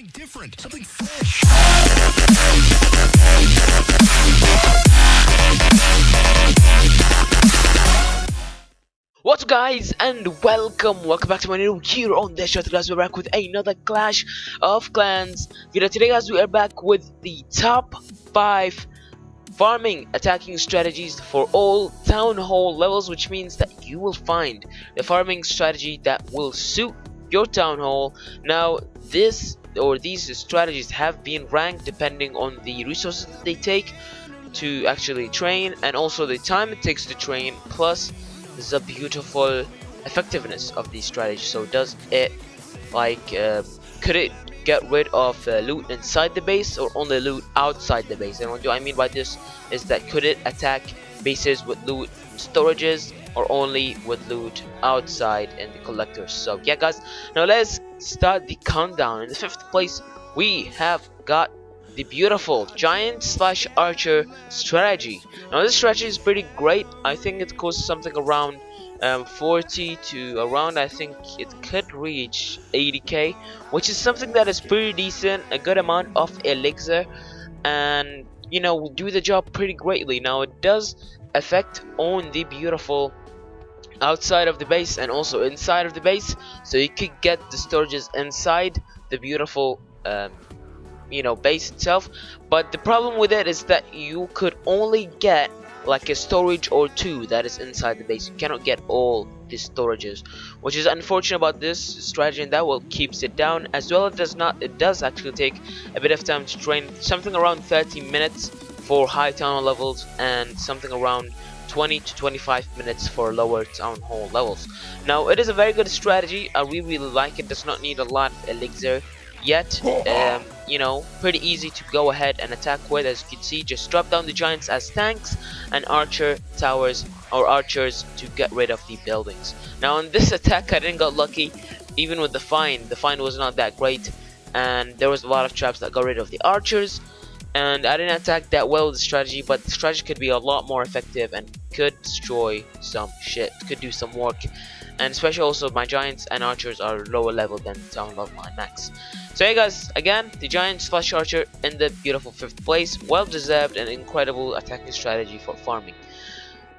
something different, something fresh. What's up guys, and welcome back to my new here on this show. Guys, we're back with another Clash of Clans video. Today guys, we are back with the top 5 farming attacking strategies for all town hall levels, which means that you will find the farming strategy that will suit your town hall. Now these strategies have been ranked depending on the resources that they take to actually train, and also the time it takes to train, plus the beautiful effectiveness of these strategies. So does it could it get rid of loot inside the base or only loot outside the base? And what do I mean by this is that could it attack bases with loot storages or only with loot outside in the collectors? So yeah guys, now let's start the countdown. In the 5th place we have got the beautiful giant slash archer strategy. Now this strategy is pretty great. I think it costs something around 40 to around, I think it could reach 80k, which is something that is pretty decent, a good amount of elixir, and you know, will do the job pretty greatly. Now it does affect on the beautiful outside of the base and also inside of the base, so you could get the storages inside the beautiful base itself. But the problem with it is that you could only get like a storage or two that is inside the base. You cannot get all the storages, which is unfortunate about this strategy, and that will keeps it down. As well, it does actually take a bit of time to train, something around 30 minutes for high town hall levels and something around 20 to 25 minutes for lower town hall levels. Now it is a very good strategy. I really like it. Does not need a lot of elixir yet. You know, pretty easy to go ahead and attack with. As you can see, just drop down the giants as tanks and archer towers or archers to get rid of the buildings. Now on this attack I didn't got lucky, even with the find was not that great, and there was a lot of traps that got rid of the archers, and I didn't attack that well with the strategy. But the strategy could be a lot more effective and could destroy some shit, could do some work. And especially also my giants and archers are lower level than town level 9 max. So hey guys, again the giant slash archer in the beautiful 5th place, well deserved and incredible attacking strategy for farming.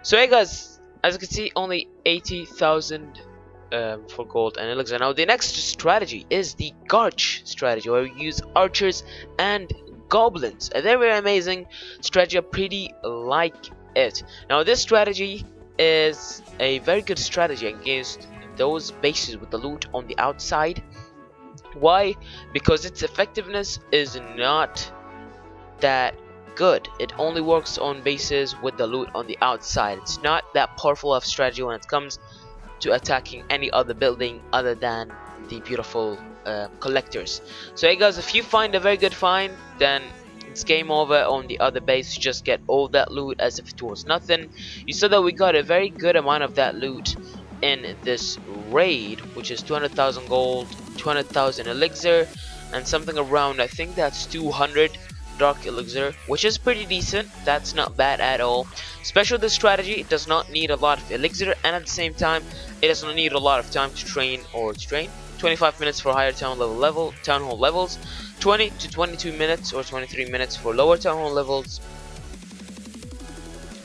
So hey guys, as you can see, only 80,000 for gold and elixir. Now the next strategy is the Garch strategy, where we use archers and goblins. A very amazing strategy. I pretty like it. Now this strategy is a very good strategy against those bases with the loot on the outside. Why? Because its effectiveness is not that good. It only works on bases with the loot on the outside. It's not that powerful of strategy when it comes to attacking any other building other than the beautiful collectors. So hey guys, if you find a very good find, then it's game over on the other base. You just get all that loot as if it was nothing. You saw that we got a very good amount of that loot in this raid, which is 200,000 gold, 200,000 elixir, and something around, I think that's 200 dark elixir, which is pretty decent. That's not bad at all. Especially this strategy, it does not need a lot of elixir, and at the same time it does not need a lot of time to train. 25 minutes for higher town hall levels, 20 to 22 minutes or 23 minutes for lower town hall levels,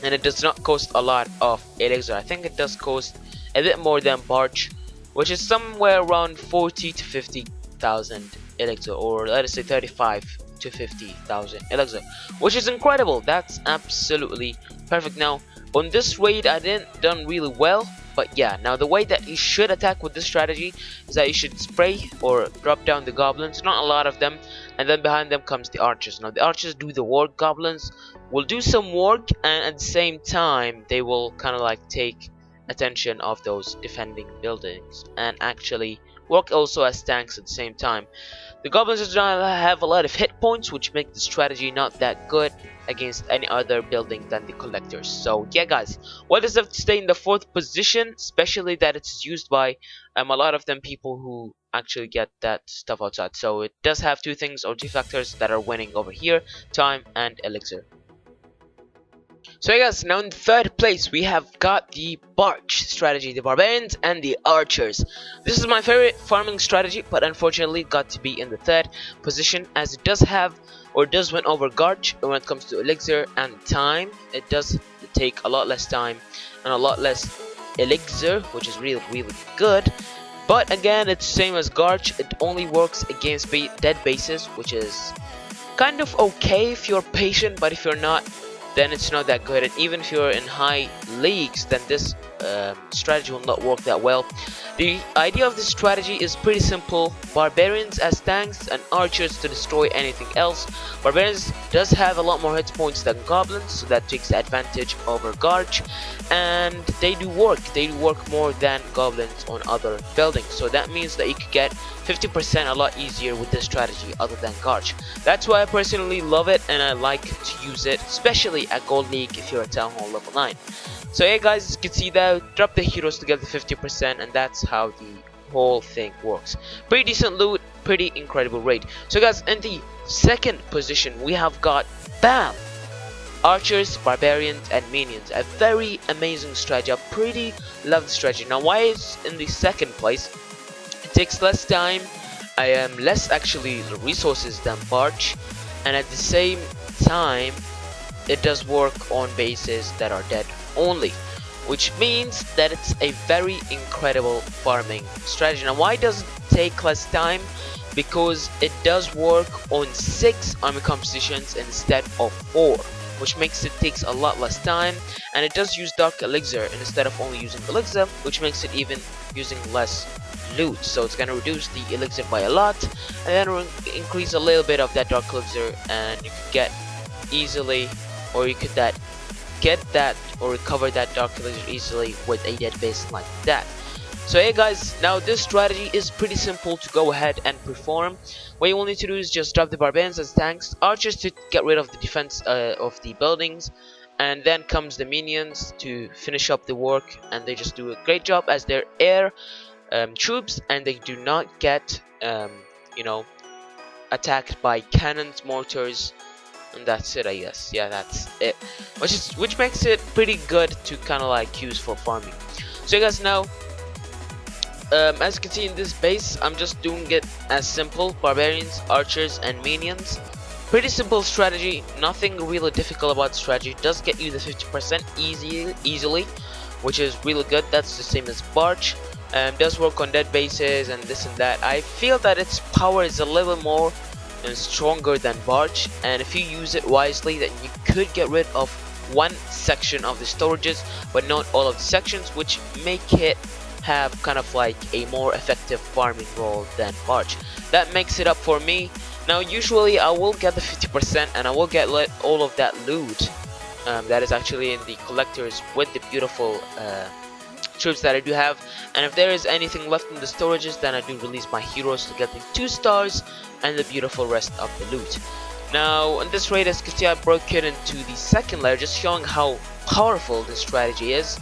and it does not cost a lot of elixir. I think it does cost a bit more than Barch, which is somewhere around 40 to 50,000 elixir, or let us say 35 to 50,000 elixir, which is incredible. That's absolutely perfect. Now on this raid I didn't done really well, but yeah, now the way that you should attack with this strategy is that you should spray or drop down the goblins, not a lot of them, and then behind them comes the archers. Now the archers do the work, goblins will do some work, and at the same time they will kind of like take attention of those defending buildings and actually work also as tanks at the same time. The goblins do not have a lot of hit points, which make the strategy not that good against any other building than the collectors. So yeah guys, well deserved to stay in the 4th position, especially that it's used by a lot of them people who actually get that stuff outside. So it does have two things or two factors that are winning over here: time and elixir. So I guess now in third place we have got the Barch strategy, the Barbarians and the Archers. This is my favorite farming strategy, but unfortunately got to be in the third position as it does have or does win over Garch when it comes to elixir and time. It does take a lot less time and a lot less elixir, which is really good. But again, it's same as Garch, it only works against dead bases, which is kind of okay if you're patient, but if you're not, then it's not that good. And even if you're in high leagues, then this strategy will not work that well. The idea of this strategy is pretty simple: Barbarians as tanks and Archers to destroy anything else. Barbarians does have a lot more hit points than Goblins, so that takes advantage over Garch, and they do work more than Goblins on other buildings, so that means that you could get 50% a lot easier with this strategy other than Garch. That's why I personally love it and I like to use it, especially at Gold League if you're at Town Hall level 9. So yeah guys, as you can see that, drop the heroes to get the 50%, and that's how the whole thing works. Pretty decent loot, pretty incredible raid. So guys, in the second position we have got BAM! Archers, Barbarians and Minions. A very amazing strategy. I pretty love the strategy. Now why is in the second place? It takes less time, I am less actually resources than Barch, and at the same time it does work on bases that are dead only, which means that it's a very incredible farming strategy. Now why does it take less time? Because it does work on 6 army compositions instead of 4, which makes it takes a lot less time, and it does use Dark Elixir instead of only using Elixir, which makes it even using less loot. So it's gonna reduce the Elixir by a lot, and then increase a little bit of that Dark Elixir, and you could get easily, or you could get that or recover that Dark Elixir easily with a dead base like that. So hey guys, now this strategy is pretty simple to go ahead and perform. What you will need to do is just drop the Barbarians as tanks, Archers to get rid of the defense of the buildings, and then comes the Minions to finish up the work, and they just do a great job as their air troops, and they do not get you know, attacked by cannons, mortars, and that's it, I guess. Yeah, that's it, which makes it pretty good to kind of like use for farming. So you guys know, as you can see in this base, I'm just doing it as simple: Barbarians, Archers and Minions. Pretty simple strategy, nothing really difficult about the strategy. It does get you the 50% easily, which is really good. That's the same as Barch. Does work on dead bases and this and that. I feel that its power is a little more and stronger than Barch, and if you use it wisely, then you could get rid of one section of the storages, but not all of the sections, which make it have kind of like a more effective farming role than Barch. That makes it up for me. Now usually I will get the 50% and I will get all of that loot that is actually in the collectors with the beautiful troops that I do have, and if there is anything left in the storages, then I do release my heroes to get the 2 stars and the beautiful rest of the loot. Now in this raid, as you can see, I broke it into the second layer, just showing how powerful this strategy is,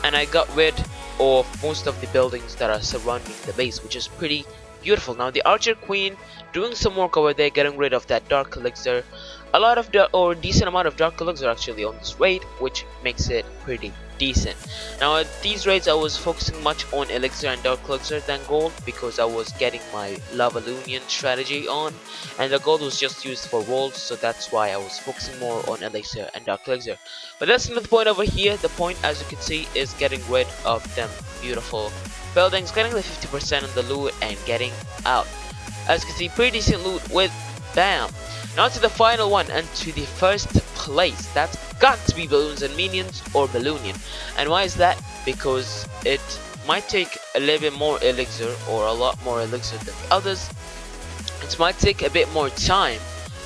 and I got rid of most of the buildings that are surrounding the base, which is pretty beautiful. Now the Archer Queen doing some work over there, getting rid of that Dark Elixir. A lot of decent amount of Dark Elixir actually on this raid, which makes it pretty decent. Now at these raids I was focusing much on Elixir and Dark Elixir than Gold, because I was getting my Lava Lunian strategy on, and the Gold was just used for rolls, so that's why I was focusing more on Elixir and Dark Elixir. But that's not the point over here. The point, as you can see, is getting rid of them beautiful buildings, getting the 50% of the loot and getting out. As you can see, pretty decent loot with BAM! Now to the final one, and to the first place. That's got to be Balloons and Minions, or Balloonian. And why is that? Because it might take a little bit more elixir, or a lot more elixir than the others. It might take a bit more time.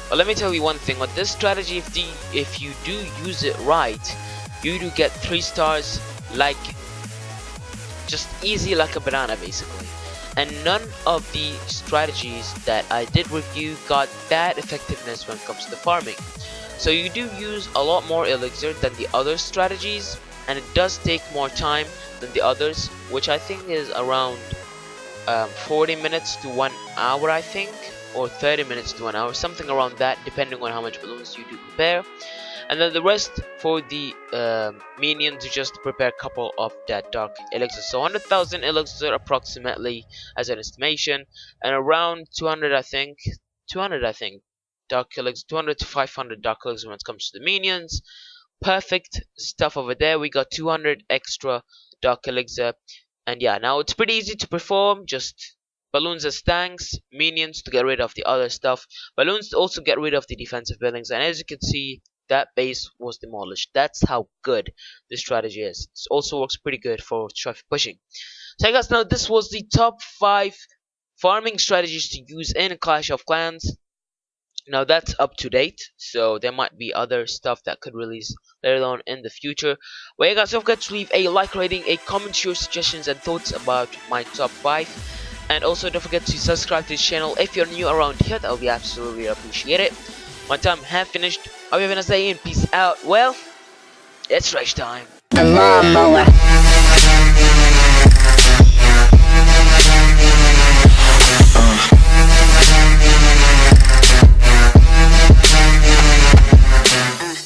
But let me tell you one thing, with this strategy, if you do use it right, you do get 3 stars like just easy like a banana basically. And none of the strategies that I did review got that effectiveness when it comes to farming. So you do use a lot more elixir than the other strategies, and it does take more time than the others, which I think is around 40 minutes to 1 hour, I think, or 30 minutes to 1 hour, something around that, depending on how much balloons you do prepare. and then the rest for the minions, you just prepare a couple of that dark elixir. So 100,000 elixir approximately as an estimation, and around 200 I think dark elixir, 200 to 500 dark elixir when it comes to the minions. Perfect stuff over there. We got 200 extra dark elixir, and yeah, now it's pretty easy to perform. Just balloons as tanks, minions to get rid of the other stuff, balloons to also get rid of the defensive buildings, and as you can see, that base was demolished. That's how good this strategy is. It also works pretty good for traffic pushing. So guys, now this was the top 5 farming strategies to use in Clash of Clans. Now that's up to date, so there might be other stuff that could release later on in the future. Well, yeah guys, don't forget to leave a like rating, a comment, your suggestions and thoughts about my top 5. And also don't forget to subscribe to this channel if you're new around here. That would be absolutely appreciated. My time have finished. I'll be having a say and peace out. Well, it's race time. A lawnmower.